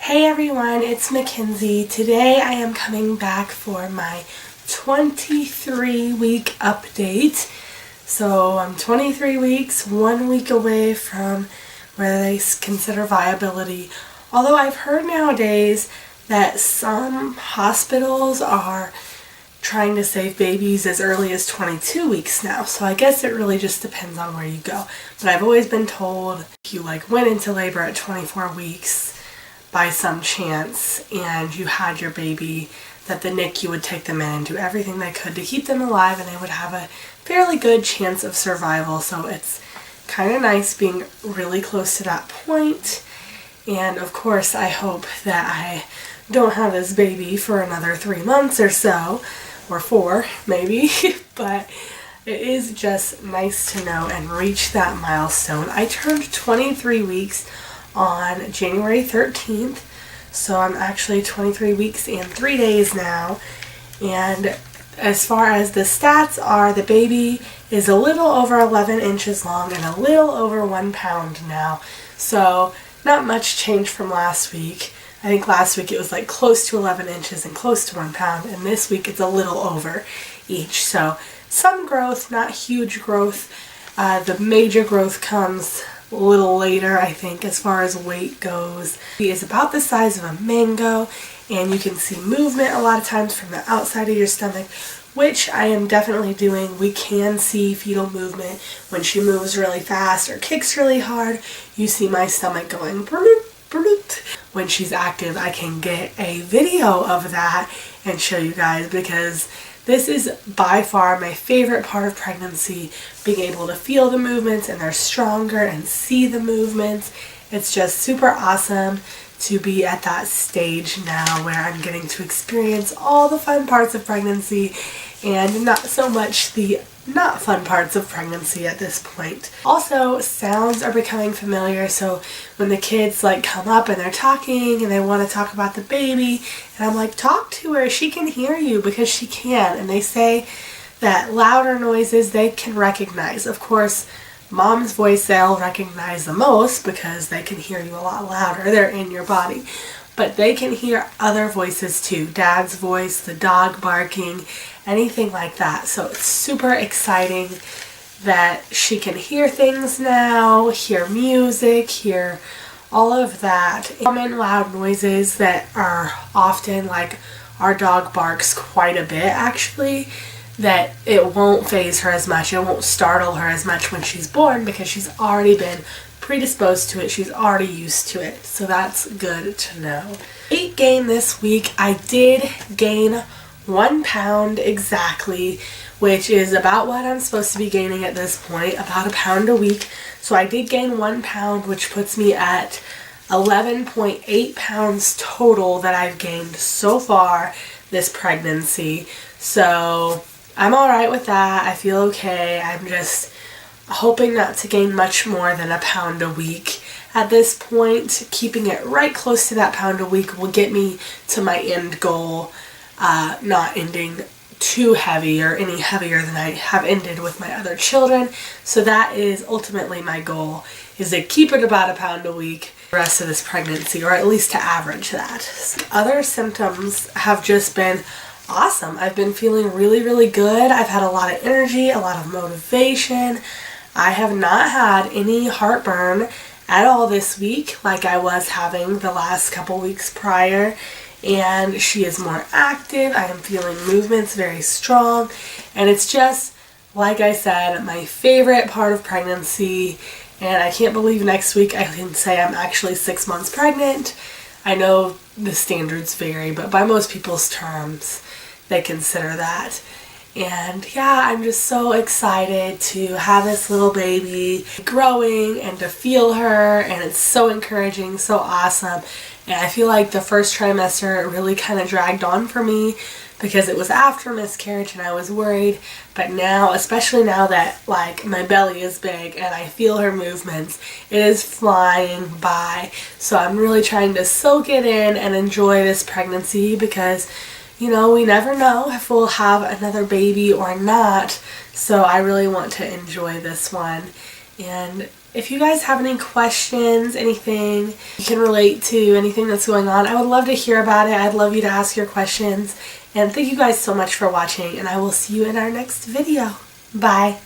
Hey everyone, it's Mackenzie. Today I am coming back for my 23-week update. So I'm 23 weeks, 1 week away from where they consider viability. Although I've heard nowadays that some hospitals are trying to save babies as early as 22 weeks now. So I guess it really just depends on where you go. But I've always been told if you went into labor at 24 weeks by some chance and you had your baby, that the NICU would take them in and do everything they could to keep them alive, and they would have a fairly good chance of survival. So it's kind of nice being really close to that point. And of course I hope that I don't have this baby for another 3 months or so, or 4 maybe, but it is just nice to know and reach that milestone. I turned 23 weeks on January 13th, so I'm actually 23 weeks and 3 days now. And as far as the stats are, the baby is a little over 11 inches long and a little over 1 pound now. So not much change from last week. I think last week it was close to 11 inches and close to 1 pound, and this week it's a little over each. So some growth, not huge growth. The major growth comes a little later, I think, as far as weight goes. He is about the size of a mango, and you can see movement a lot of times from the outside of your stomach, which I am definitely doing. We can see fetal movement when she moves really fast or kicks really hard. You see my stomach going bloop, bloop. When she's active, I can get a video of that and show you guys, because this is by far my favorite part of pregnancy, being able to feel the movements, and they're stronger, and see the movements. It's just super awesome to be at that stage now where I'm getting to experience all the fun parts of pregnancy and not so much the not fun parts of pregnancy at this point. Also, sounds are becoming familiar, so when the kids come up and they're talking and they want to talk about the baby, and I'm like, talk to her, she can hear you, because she can. And they say that louder noises they can recognize. Of course, mom's voice they'll recognize the most because they can hear you a lot louder. They're in your body. But they can hear other voices too. Dad's voice, the dog barking, anything like that. So it's super exciting that she can hear things now, hear music, hear all of that. Common loud noises that are often our dog barks quite a bit actually, that it won't faze her as much, it won't startle her as much when she's born, because she's already been predisposed to it, she's already used to it. So that's good to know. Weight gain this week, I did gain 1 pound exactly, which is about what I'm supposed to be gaining at this point, about 1 pound a week. So I did gain 1 pound, which puts me at 11.8 pounds total that I've gained so far this pregnancy. So I'm alright with that. I feel okay. I'm just hoping not to gain much more than 1 pound a week at this point. Keeping it right close to that pound a week will get me to my end goal, not ending too heavy or any heavier than I have ended with my other children. So that is ultimately my goal, is to keep it about 1 pound a week the rest of this pregnancy, or at least to average that. Other symptoms have just been awesome. I've been feeling really, really good. I've had a lot of energy, a lot of motivation. I have not had any heartburn at all this week like I was having the last couple weeks prior. And she is more active. I am feeling movements very strong. And it's just, like I said, my favorite part of pregnancy. And I can't believe next week I can say I'm actually 6 months pregnant. I know the standards vary, but by most people's terms, they consider that. And yeah, I'm just so excited to have this little baby growing and to feel her, and it's so encouraging, so awesome. And I feel like the first trimester really kind of dragged on for me because it was after miscarriage and I was worried. But now, especially now that my belly is big and I feel her movements, it is flying by. So I'm really trying to soak it in and enjoy this pregnancy, because we never know if we'll have another baby or not. So I really want to enjoy this one. And If you guys have any questions, anything you can relate to, anything that's going on, I would love to hear about it. I'd love you to ask your questions. And thank you guys so much for watching, and I will see you in our next video. Bye.